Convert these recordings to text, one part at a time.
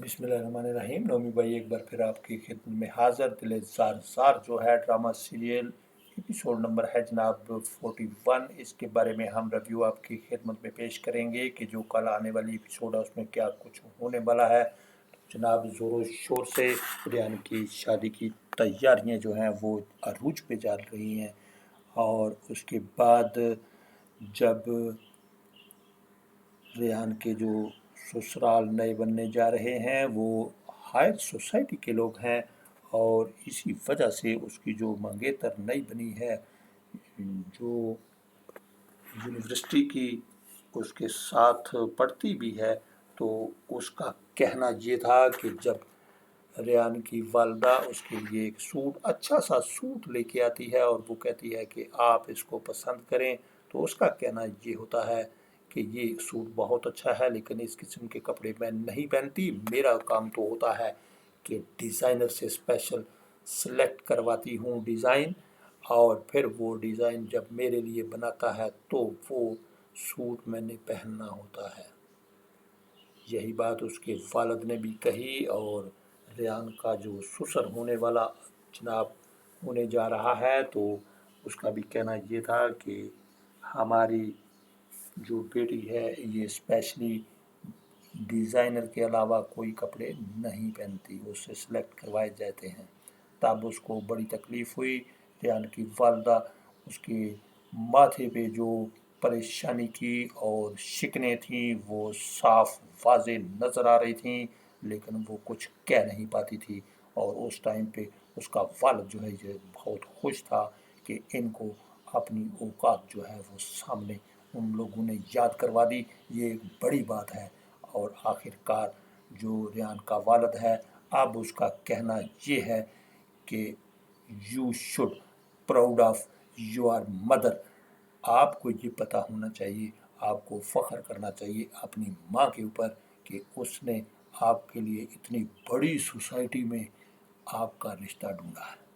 बिस्मिल्लाहिर्रहमानिर्रहीम। नौमी भाई एक बार फिर आपकी खिदमत में हाज़िर। दिल ज़ार जो है ड्रामा सीरियल एपिसोड नंबर है जनाब 41। इसके बारे में हम रिव्यू आपकी खिदमत में पेश करेंगे कि जो कल आने वाली एपिसोड है उसमें क्या कुछ होने वाला है। तो जनाब ज़ोरों शोर से रेहान की शादी की तैयारियां जो हैं वो अरूज पे जा रही हैं, और उसके बाद जब रेहान के जो ससुराल नए बनने जा रहे हैं वो हायर सोसाइटी के लोग हैं, और इसी वजह से उसकी जो मंगेतर नई बनी है जो यूनिवर्सिटी की उसके साथ पढ़ती भी है, तो उसका कहना ये था कि जब रेहान की वालदा उसके लिए एक सूट, अच्छा सा सूट लेके आती है और वो कहती है कि आप इसको पसंद करें, तो उसका कहना ये होता है कि ये सूट बहुत अच्छा है लेकिन इस किस्म के कपड़े मैं नहीं पहनती। मेरा काम तो होता है कि डिज़ाइनर से स्पेशल सेलेक्ट करवाती हूँ डिज़ाइन, और फिर वो डिज़ाइन जब मेरे लिए बनाता है तो वो सूट मैंने पहनना होता है। यही बात उसके वालिद ने भी कही, और रेहान का जो ससुर होने वाला जनाब होने जा रहा है तो उसका भी कहना ये था कि हमारी जो बेटी है ये स्पेशली डिज़ाइनर के अलावा कोई कपड़े नहीं पहनती, उससे सेलेक्ट करवाए जाते हैं। तब उसको बड़ी तकलीफ़ हुई। रेहान की वालदा उसके माथे पे जो परेशानी की और शिकने थी वो साफ वाज़े नज़र आ रही थी, लेकिन वो कुछ कह नहीं पाती थी। और उस टाइम पे उसका वालिद जो है ये बहुत खुश था कि इनको अपनी औकात जो है वो सामने उन लोगों ने याद करवा दी। ये एक बड़ी बात है। और आखिरकार जो रेहान का वालिद है, अब उसका कहना ये है कि you should proud of your mother. आपको ये पता होना चाहिए, आपको फ़ख्र करना चाहिए अपनी माँ के ऊपर कि उसने आपके लिए इतनी बड़ी सोसाइटी में आपका रिश्ता ढूंढा है।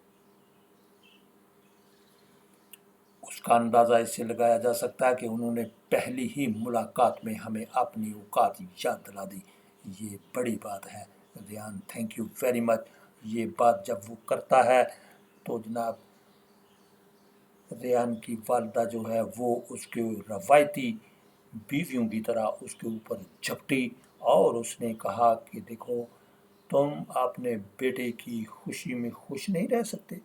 उसका अंदाज़ा इससे लगाया जा सकता है कि उन्होंने पहली ही मुलाकात में हमें अपनी औकात याद दिला दी। ये बड़ी बात है Rehan, thank you very much. ये बात जब वो करता है तो जनाब रेहान की वालदा जो है वो उसके रवायती बीवियों की तरह उसके ऊपर झपटी, और उसने कहा कि देखो, तुम अपने बेटे की खुशी में खुश नहीं रह सकते,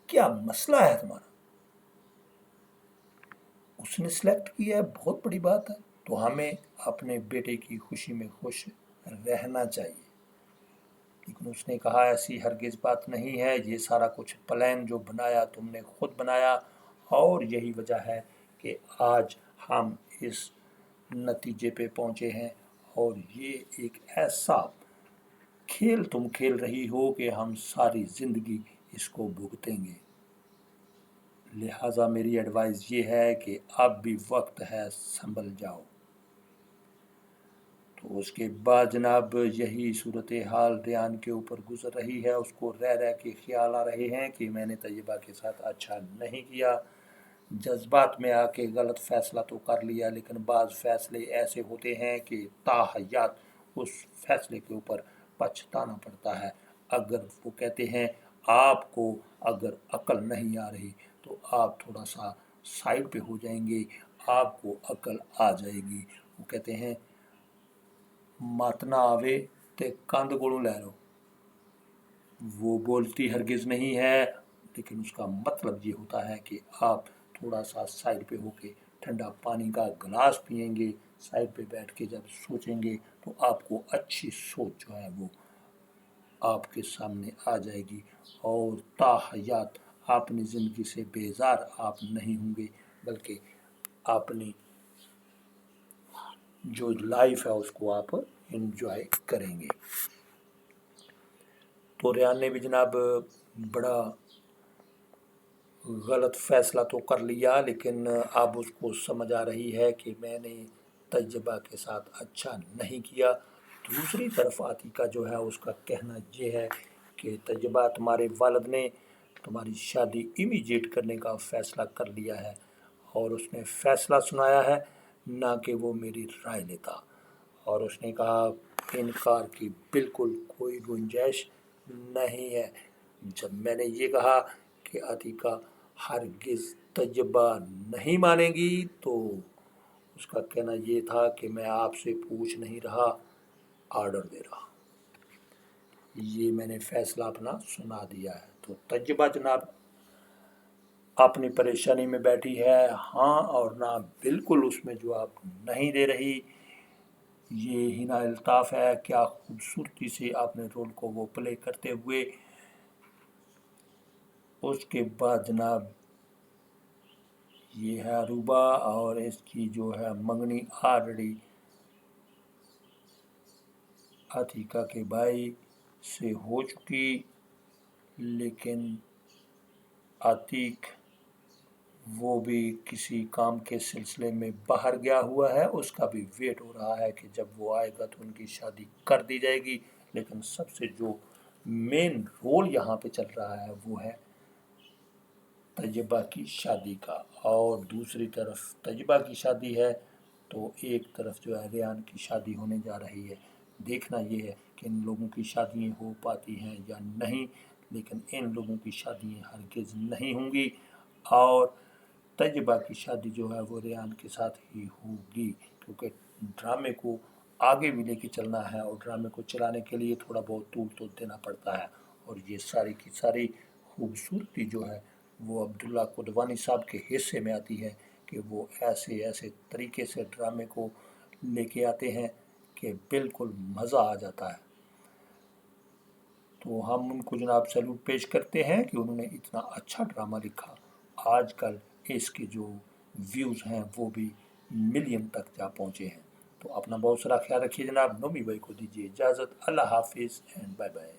क्या मसला है तुम्हारा? उसने सेलेक्ट किया है, बहुत बड़ी बात है, तो हमें अपने बेटे की खुशी में खुश रहना चाहिए। लेकिन उसने कहा ऐसी हरगिज़ बात नहीं है, ये सारा कुछ प्लान जो बनाया तुमने खुद बनाया, और यही वजह है कि आज हम इस नतीजे पे पहुँचे हैं, और ये एक ऐसा खेल तुम खेल रही हो कि हम सारी ज़िंदगी इसको भुगतेंगे। लिहाजा मेरी एडवाइस ये है कि अब भी वक्त है, संभल जाओ। तो उसके बाद जनाब यही सूरत हाल रेहान के ऊपर गुजर रही है। उसको रह रह के ख्याल आ रहे हैं कि मैंने तैयबा के साथ अच्छा नहीं किया, जज्बात में आके गलत फ़ैसला तो कर लिया, लेकिन बाज़ फ़ैसले ऐसे होते हैं कि ताहयात उस फ़ैसले के ऊपर पछताना पड़ता है। अगर वो कहते हैं आपको अगर अकल नहीं आ रही तो आप थोड़ा सा साइड पे हो जाएंगे, आपको अकल आ जाएगी। वो कहते हैं मत ना आवे ते कंध कोलों लै लो। वो बोलती हरगिज़ नहीं है, लेकिन उसका मतलब ये होता है कि आप थोड़ा सा साइड पे होके ठंडा पानी का गिलास पिएंगे, साइड पे बैठ के जब सोचेंगे तो आपको अच्छी सोच जो है वो आपके सामने आ जाएगी, और ताहयात अपनी ज़िंदगी से बेजार आप नहीं होंगे, बल्कि अपनी जो लाइफ है उसको आप एंजॉय करेंगे। तो रेहान ने भी जनाब बड़ा गलत फ़ैसला तो कर लिया, लेकिन अब उसको समझ आ रही है कि मैंने तैयबा के साथ अच्छा नहीं किया। दूसरी तरफ आतिका जो है उसका कहना ये है कि तैयबा, तुम्हारे वालिद ने तुम्हारी शादी इमीडिएट करने का फ़ैसला कर लिया है, और उसने फ़ैसला सुनाया है, ना कि वो मेरी राय लेता। और उसने कहा انکار کی بالکل کوئی گنجائش نہیں ہے۔ جب میں نے یہ کہا کہ عتیقہ ہرگز تجربہ نہیں مانے گی تو اس کا کہنا یہ تھا کہ میں آپ سے پوچھ نہیں رہا، آرڈر دے رہا۔ یہ میں نے فیصلہ اپنا سنا دیا ہے۔ تو تجربہ جناب اپنی پریشانی میں بیٹھی ہے، ہاں اور نہ بالکل اس میں جواب نہیں دے رہی۔ یہ ہنا الطاف ہے، کیا خوبصورتی سے اپنے رول کو وہ پلے کرتے ہوئے۔ اس کے بعد جناب یہ ہے عروبہ، اور اس کی جو ہے منگنی آلریڈی عتیقہ کے بھائی سے ہو چکی، لیکن عتیق وہ بھی کسی کام کے سلسلے میں باہر گیا ہوا ہے، اس کا بھی ویٹ ہو رہا ہے کہ جب وہ آئے گا تو ان کی شادی کر دی جائے گی۔ لیکن سب سے جو مین رول یہاں پہ چل رہا ہے وہ ہے طیبہ کی شادی کا، اور دوسری طرف طیبہ کی شادی ہے تو ایک طرف جو ہے ریان کی شادی ہونے جا رہی ہے۔ دیکھنا یہ ہے کہ ان لوگوں کی شادیاں ہو پاتی ہیں یا نہیں، لیکن ان لوگوں کی شادیاں ہرگز نہیں ہوں گی، اور طیبہ کی شادی جو ہے وہ ریان کے ساتھ ہی ہوگی، کیونکہ ڈرامے کو آگے بھی لے کے چلنا ہے، اور ڈرامے کو چلانے کے لیے تھوڑا بہت طول تو دینا پڑتا ہے۔ اور یہ ساری کی ساری خوبصورتی جو ہے وہ عبداللہ قدوانی صاحب کے حصے میں آتی ہے کہ وہ ایسے طریقے سے ڈرامے کو لے کے آتے ہیں کہ بالکل مزہ آ جاتا ہے۔ تو ہم ان کو جناب سیلوٹ پیش کرتے ہیں کہ انہوں نے اتنا اچھا ڈرامہ لکھا۔ آج کل اس کے جو ویوز ہیں وہ بھی ملین تک جا پہنچے ہیں۔ تو اپنا بہت سارا خیال رکھیے جناب۔ نومی بھائی کو دیجیے اجازت۔ اللہ حافظ اینڈ بائے بائے۔